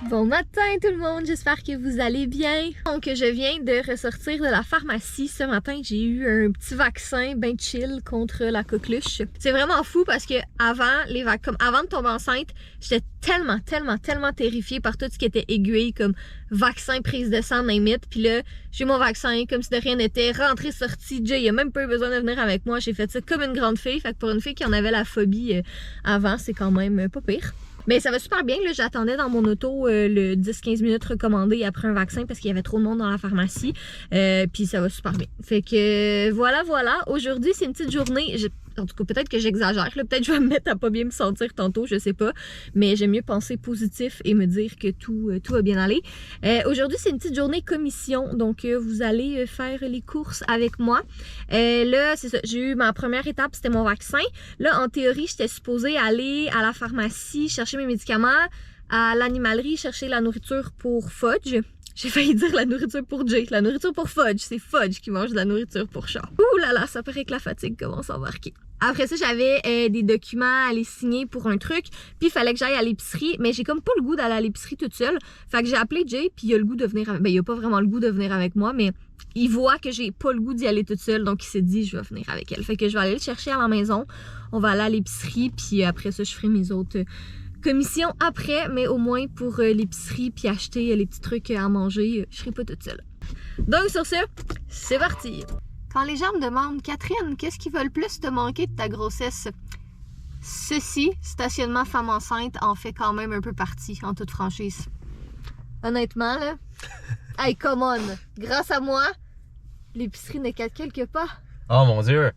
Bon matin tout le monde, j'espère que vous allez bien. Donc je viens de ressortir de la pharmacie ce matin, j'ai eu un petit vaccin ben chill contre la coqueluche. C'est vraiment fou parce que avant de tomber enceinte, j'étais tellement terrifiée par tout ce qui était aiguille comme vaccin, prise de sang, name it. Puis là, j'ai eu mon vaccin comme si de rien n'était, rentré, sorti, Jay il a même pas eu besoin de venir avec moi, j'ai fait ça comme une grande fille. Fait que pour une fille qui en avait la phobie avant, c'est quand même pas pire. Mais ça va super bien, là, j'attendais dans mon auto le 10-15 minutes recommandé après un vaccin parce qu'il y avait trop de monde dans la pharmacie. Puis ça va super bien. Fait que voilà. Aujourd'hui, c'est une petite journée. En tout cas, peut-être que j'exagère. Peut-être que je vais me mettre à pas bien me sentir tantôt, je sais pas. Mais j'aime mieux penser positif et me dire que tout va bien aller. Aujourd'hui, c'est une petite journée commission. Donc, vous allez faire les courses avec moi. Là, c'est ça. J'ai eu ma première étape, c'était mon vaccin. Là, en théorie, j'étais supposée aller à la pharmacie, chercher mes médicaments, à l'animalerie, chercher la nourriture pour Fudge. J'ai failli dire la nourriture pour Jay. La nourriture pour Fudge. C'est Fudge qui mange de la nourriture pour chat. Ouh là là, ça paraît que la fatigue commence à embarquer. Après ça, j'avais des documents à aller signer pour un truc. Puis il fallait que j'aille à l'épicerie. Mais j'ai comme pas le goût d'aller à l'épicerie toute seule. Fait que j'ai appelé Jay. Puis il a le goût de venir avec... Ben, il a pas vraiment le goût de venir avec moi. Mais il voit que j'ai pas le goût d'y aller toute seule. Donc il s'est dit, je vais venir avec elle. Fait que je vais aller le chercher à la maison. On va aller à l'épicerie. Puis après ça, je ferai mes autres... commission après, mais au moins pour l'épicerie puis acheter les petits trucs à manger, je serai pas toute seule. Donc sur ce, c'est parti! Quand les gens me demandent, Catherine, qu'est-ce qui va le plus te manquer de ta grossesse? Ceci, stationnement femme enceinte, en fait quand même un peu partie, en toute franchise. Honnêtement, là, hey, come on! Grâce à moi, l'épicerie n'est qu'à quelques pas. Oh mon Dieu!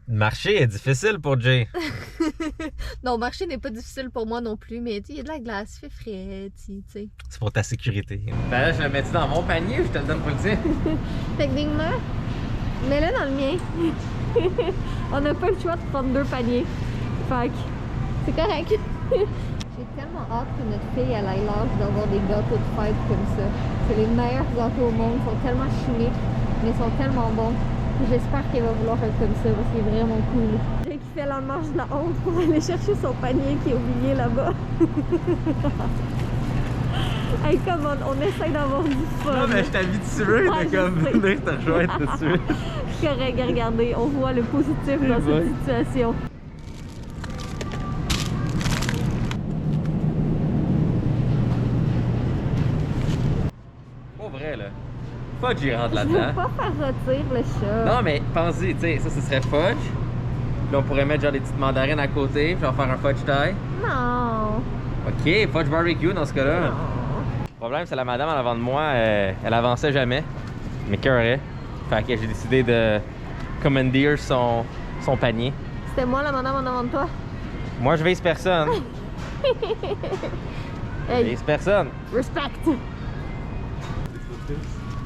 Le marché est difficile pour Jay. Non, marcher n'est pas difficile pour moi non plus, mais il y a de la glace, il fait frais, tu sais. C'est pour ta sécurité. Ben là, je le mets-tu dans mon panier ou je te le donne pour le tien? Techniquement, mets-le dans le mien. On n'a pas le choix de prendre deux paniers. Fait que c'est correct. J'ai tellement hâte que notre fille elle ait l'âge d'avoir des gâteaux de fête comme ça. C'est les meilleurs gâteaux au monde, ils sont tellement chimiques, mais ils sont tellement bons. J'espère qu'elle va vouloir être comme ça parce qu'il est vraiment cool. J'ai qui fait la marche de la honte pour aller chercher son panier qui est oublié là-bas. Hey, come on essaie d'avoir du fun. Non, mais je t'habitue, ouais, de comme venir te rejoindre tout de suite. C'est correct, regardez, on voit le positif dans cette situation. Pour vrai, là. Fudge, il rentre là-dedans. Je veux pas faire rôtir le chat. Non, mais pense-y, tu sais, ça, ce serait Fudge. Là, on pourrait mettre genre des petites mandarines à côté, puis genre faire un Fudge taille. Non. Ok, Fudge barbecue dans ce cas-là. Non. Le problème, c'est la madame en avant de moi, elle avançait jamais, mais cœurait. Fait que j'ai décidé de commandeer son panier. C'était moi la madame en avant de toi? Moi, je vise personne. Hey. Je vise personne. Respect.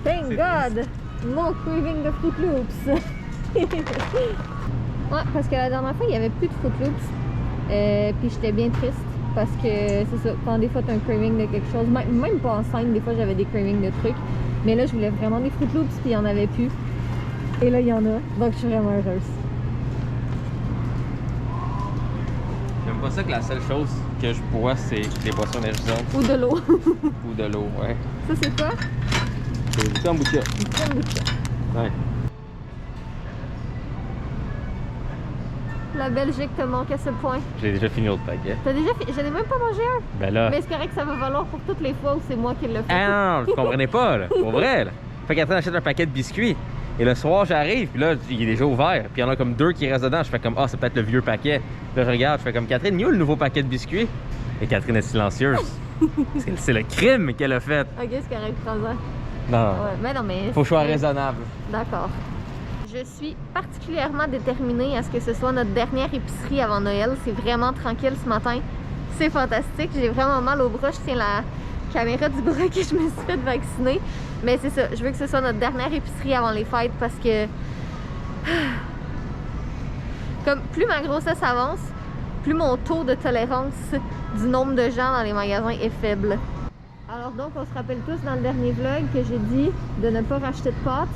Thank God! No craving de Fruit Loops! Ouais, parce que la dernière fois, il n'y avait plus de Fruit Loops. Puis j'étais bien triste parce que c'est ça, quand des fois tu as un craving de quelque chose, même pas enceinte, des fois j'avais des cravings de trucs. Mais là, je voulais vraiment des Fruit Loops, puis il n'y en avait plus. Et là, il y en a. Donc je suis vraiment heureuse. J'aime pas ça que la seule chose que je bois, c'est des boissons énergisantes. Ou de l'eau. Ou de l'eau, ouais. Ça, c'est quoi? C'est du kombucha. Du kombucha. Ouais. La Belgique te manque à ce point. J'ai déjà fini l'autre paquet. T'as déjà fait? J'en ai même pas mangé un. Ben là. Mais c'est correct, ça va valoir pour toutes les fois où c'est moi qui le fais. Ah non, vous comprenez pas, là. Pour vrai, là. Fait qu'Catherine achète un paquet de biscuits. Et le soir, j'arrive, puis là, il est déjà ouvert. Puis il y en a comme deux qui restent dedans. Je fais comme, ah, c'est peut-être le vieux paquet. Là, je regarde, je fais comme, Catherine, il y a où le nouveau paquet de biscuits? Et Catherine est silencieuse. C'est le crime qu'elle a fait. Ok, c'est correct, prends-en. Non. Ouais, mais non, mais. Faut que je sois raisonnable. D'accord. Je suis particulièrement déterminée à ce que ce soit notre dernière épicerie avant Noël. C'est vraiment tranquille ce matin. C'est fantastique. J'ai vraiment mal au bras. Je tiens la caméra du bras que je me suis fait vacciner. Mais c'est ça. Je veux que ce soit notre dernière épicerie avant les fêtes parce que... Comme plus ma grossesse avance, plus mon taux de tolérance du nombre de gens dans les magasins est faible. Alors donc, on se rappelle tous dans le dernier vlog que j'ai dit de ne pas racheter de pâtes.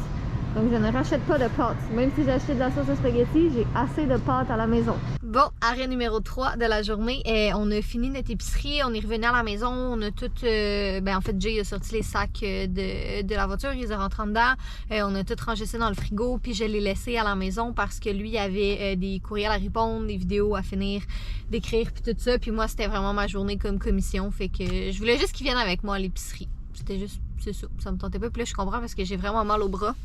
Donc je ne rachète pas de pâtes. Même si j'ai acheté de la sauce à spaghetti, j'ai assez de pâtes à la maison. Bon, arrêt numéro 3 de la journée. On a fini notre épicerie, on est revenu à la maison, on a tout... en fait, Jay a sorti les sacs de la voiture, il les a rentrés dedans. On a tout rangé ça dans le frigo, puis je l'ai laissé à la maison parce que lui avait des courriels à répondre, des vidéos à finir d'écrire, puis tout ça. Puis moi, c'était vraiment ma journée comme commission, fait que je voulais juste qu'il vienne avec moi à l'épicerie. C'était juste... c'est ça me tentait pas. Puis là, je comprends parce que j'ai vraiment mal au bras.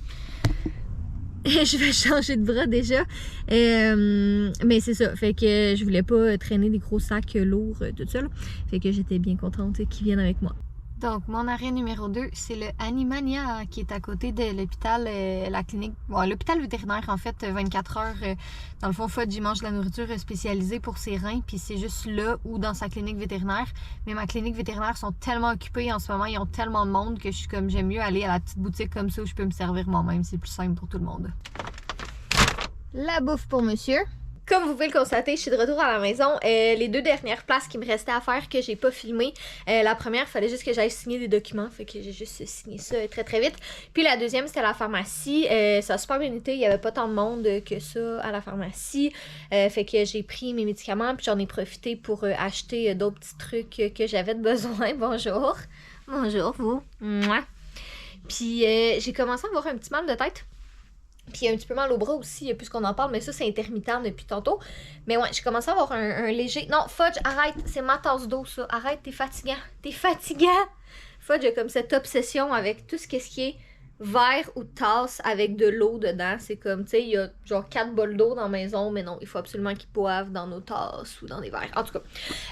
Je vais changer de bras déjà. Mais c'est ça. Fait que je voulais pas traîner des gros sacs lourds tout ça. Fait que j'étais bien contente qu'ils viennent avec moi. Donc, mon arrêt numéro 2, c'est le Animania qui est à côté de l'hôpital, la clinique, l'hôpital vétérinaire en fait, 24 heures. Dans le fond, Fudge, il mange de la nourriture spécialisée pour ses reins, puis c'est juste là ou dans sa clinique vétérinaire. Mais ma clinique vétérinaire sont tellement occupées en ce moment, ils ont tellement de monde que je suis comme, j'aime mieux aller à la petite boutique comme ça où je peux me servir moi-même, c'est plus simple pour tout le monde. La bouffe pour monsieur. Comme vous pouvez le constater, je suis de retour à la maison. Les 2 dernières places qui me restaient à faire que j'ai pas filmé. La première, il fallait juste que j'aille signer des documents. Fait que j'ai juste signé ça très très vite. Puis la deuxième, c'était la pharmacie. Ça a super bien été. Il y avait pas tant de monde que ça à la pharmacie. Fait que j'ai pris mes médicaments. Puis j'en ai profité pour acheter d'autres petits trucs que j'avais de besoin. Bonjour. Bonjour, vous. Mouah. Puis j'ai commencé à avoir un petit mal de tête. Puis un petit peu mal au bras aussi, puisqu'on en parle, mais ça, c'est intermittent depuis tantôt. Mais ouais, j'ai commencé à avoir un léger... Non, Fudge, arrête, c'est ma tasse d'eau, ça. Arrête, t'es fatigant. T'es fatigant! Fudge a comme cette obsession avec tout ce qui est verre ou tasse avec de l'eau dedans. C'est comme, tu sais, il y a genre 4 bols d'eau dans la maison, mais non, il faut absolument qu'ils boivent dans nos tasses ou dans des verres. En tout cas,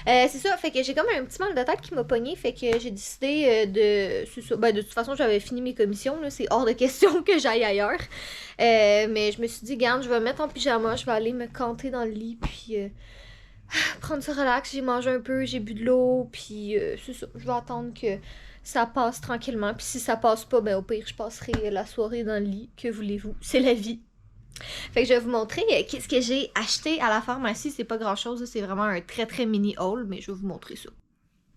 c'est ça, fait que j'ai comme un petit mal de tête qui m'a pogné, fait que j'ai décidé de... C'est ça, de toute façon, j'avais fini mes commissions, là, c'est hors de question que j'aille ailleurs. Mais je me suis dit, garde, je vais me mettre en pyjama, je vais aller me canter dans le lit, puis prendre ça relax. J'ai mangé un peu, j'ai bu de l'eau, puis c'est ça, je vais attendre que ça passe tranquillement. Puis si ça passe pas, ben au pire, je passerai la soirée dans le lit. Que voulez-vous? C'est la vie. Fait que je vais vous montrer qu'est-ce que j'ai acheté à la pharmacie. C'est pas grand-chose, c'est vraiment un très très mini haul, mais je vais vous montrer ça.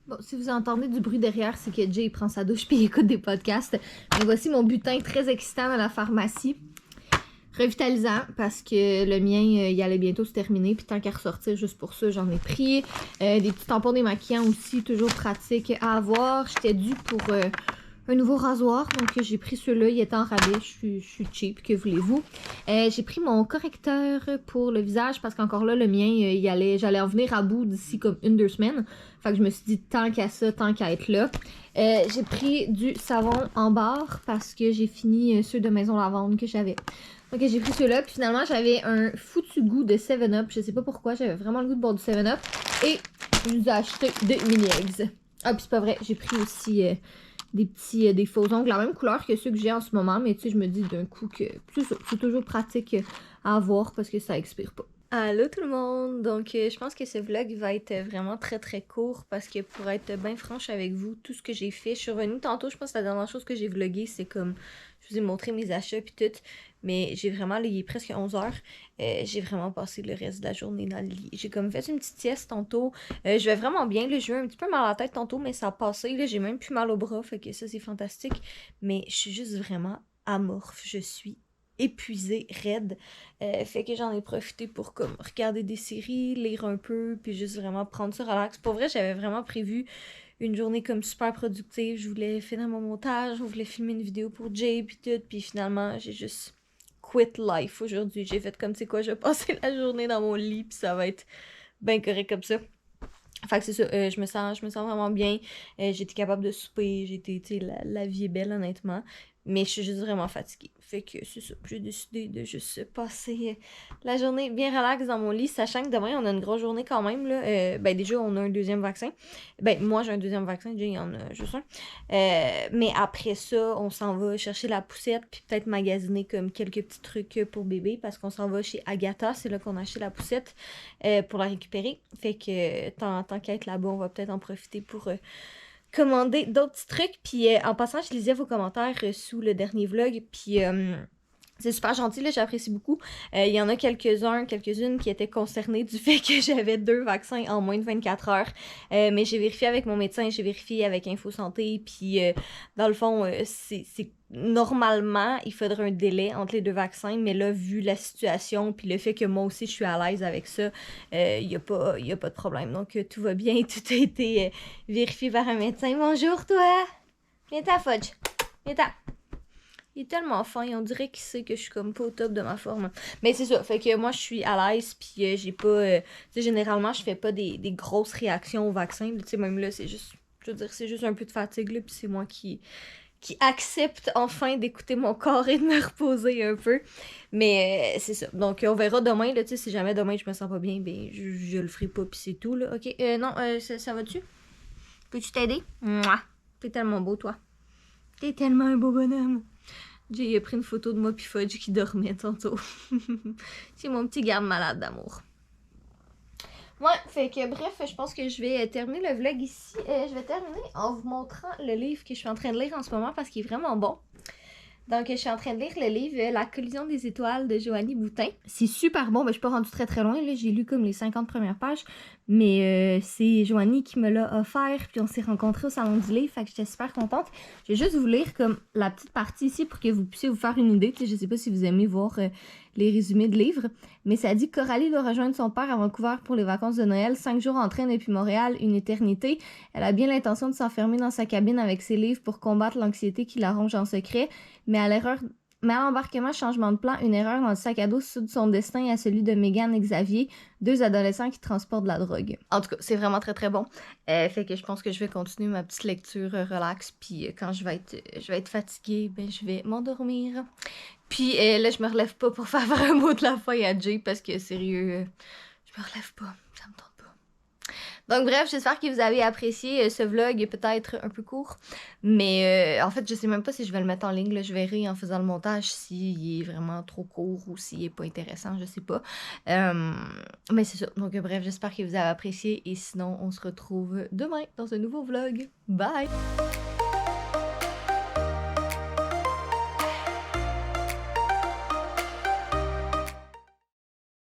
Bon, si vous entendez du bruit derrière, c'est que Jay prend sa douche puis il écoute des podcasts. Mais voici mon butin très excitant à la pharmacie. Revitalisant parce que le mien, il allait bientôt se terminer. Puis tant qu'à ressortir, juste pour ça, j'en ai pris. Des petits tampons démaquillants aussi, toujours pratique à avoir. J'étais due pour un nouveau rasoir. Donc j'ai pris ceux-là, il était en rabais. Je suis cheap, que voulez-vous. J'ai pris mon correcteur pour le visage parce qu'encore là, le mien, j'allais en venir à bout d'ici comme 1-2 semaines. Fait que je me suis dit, tant qu'à ça, tant qu'à être là. J'ai pris du savon en barre parce que j'ai fini ceux de Maison Lavande que j'avais. Ok, j'ai pris ceux-là, puis finalement j'avais un foutu goût de 7-Up, je sais pas pourquoi, j'avais vraiment le goût de boire du 7-Up, et je vous ai acheté des mini eggs. Ah, puis c'est pas vrai, j'ai pris aussi des faux ongles, la même couleur que ceux que j'ai en ce moment, mais tu sais, je me dis d'un coup que c'est toujours pratique à avoir parce que ça expire pas. Allô tout le monde! Donc je pense que ce vlog va être vraiment très très court parce que pour être bien franche avec vous, tout ce que j'ai fait, je suis revenue tantôt, je pense que la dernière chose que j'ai vlogué c'est comme, je vous ai montré mes achats puis tout, mais j'ai vraiment, là, il est presque 11h, j'ai vraiment passé le reste de la journée dans le lit. J'ai comme fait une petite sieste tantôt, je vais vraiment bien, là, j'ai eu un petit peu mal à la tête tantôt, mais ça a passé, là, j'ai même plus mal au bras, fait que ça c'est fantastique, mais je suis juste vraiment amorphe, je suis épuisée, raide, fait que j'en ai profité pour comme regarder des séries, lire un peu, puis juste vraiment prendre ça relax. Pour vrai, j'avais vraiment prévu une journée comme super productive, je voulais finir mon montage, je voulais filmer une vidéo pour Jay puis tout, puis finalement j'ai juste quit life aujourd'hui. J'ai fait comme, tu sais quoi, je vais passer la journée dans mon lit puis ça va être bien correct comme ça. Fait que c'est ça, je me sens vraiment bien, j'étais capable de souper, tu sais, la vie est belle honnêtement, mais je suis juste vraiment fatiguée. Fait que c'est ça, j'ai décidé de juste passer la journée bien relax dans mon lit, sachant que demain on a une grosse journée quand même, là. Ben déjà on a un deuxième vaccin, ben moi j'ai un deuxième vaccin, déjà il y en a juste un, mais après ça on s'en va chercher la poussette, puis peut-être magasiner comme quelques petits trucs pour bébé, parce qu'on s'en va chez Agatha, c'est là qu'on a acheté la poussette pour la récupérer, fait que tant qu'à être là-bas, on va peut-être en profiter pour commander d'autres petits trucs. Puis en passant, je lisais vos commentaires sous le dernier vlog, puis c'est super gentil, là, j'apprécie beaucoup. Il y en a quelques-unes qui étaient concernées du fait que j'avais 2 vaccins en moins de 24 heures. Mais j'ai vérifié avec mon médecin, j'ai vérifié avec InfoSanté, puis dans le fond, c'est normalement, il faudrait un délai entre les 2 vaccins, mais là, vu la situation, puis le fait que moi aussi, je suis à l'aise avec ça, il y a pas de problème. Donc, tout va bien, tout a été vérifié par un médecin. Bonjour, toi! Viens-t'en, Fudge! Viens-t'en! Il est tellement fin, on dirait qu'il sait que je suis comme pas au top de ma forme. Mais c'est ça, fait que moi, je suis à l'aise, puis j'ai pas... tu sais, généralement, je fais pas des grosses réactions au vaccin. Tu sais, même là, c'est juste... Je veux dire, c'est juste un peu de fatigue, là, puis c'est moi qui accepte enfin d'écouter mon corps et de me reposer un peu. Mais c'est ça. Donc, on verra demain, là, tu sais, si jamais demain je me sens pas bien, ben, je le ferai pas, puis c'est tout, là. OK, non, ça va-tu? Peux-tu t'aider? Mouah! T'es tellement beau, toi. T'es tellement un beau bonhomme. J'ai pris une photo de moi pis Fudge qui dormait tantôt. C'est mon petit garde-malade d'amour. Ouais, fait que bref, je pense que je vais terminer le vlog ici. Je vais terminer en vous montrant le livre que je suis en train de lire en ce moment parce qu'il est vraiment bon. Donc, je suis en train de lire le livre La collision des étoiles de Joanie Boutin. C'est super bon, mais je suis pas rendue très très loin. Là, j'ai lu comme les 50 premières pages. Mais c'est Joanie qui me l'a offert, puis on s'est rencontrés au Salon du Livre, fait que j'étais super contente. Je vais juste vous lire comme la petite partie ici pour que vous puissiez vous faire une idée. Je sais pas si vous aimez voir les résumés de livres, mais ça dit Coralie doit rejoindre son père à Vancouver pour les vacances de Noël, 5 jours en train depuis Montréal, une éternité. Elle a bien l'intention de s'enfermer dans sa cabine avec ses livres pour combattre l'anxiété qui la ronge en secret, mais à l'embarquement, changement de plan, une erreur dans le sac à dos soude son destin à celui de Megan et Xavier, 2 adolescents qui transportent de la drogue. En tout cas, c'est vraiment très très bon. Fait que je pense que je vais continuer ma petite lecture relax, puis quand je vais être fatiguée, ben je vais m'endormir. Puis là, je me relève pas pour faire un mot de la fin à Jay, parce que sérieux, je me relève pas, ça me tente pas. Donc bref, j'espère que vous avez apprécié ce vlog, peut-être un peu court, mais en fait, je sais même pas si je vais le mettre en ligne, là. Je verrai en faisant le montage s'il est vraiment trop court ou s'il est pas intéressant, je sais pas. Mais c'est ça, donc bref, j'espère que vous avez apprécié et sinon, on se retrouve demain dans un nouveau vlog. Bye!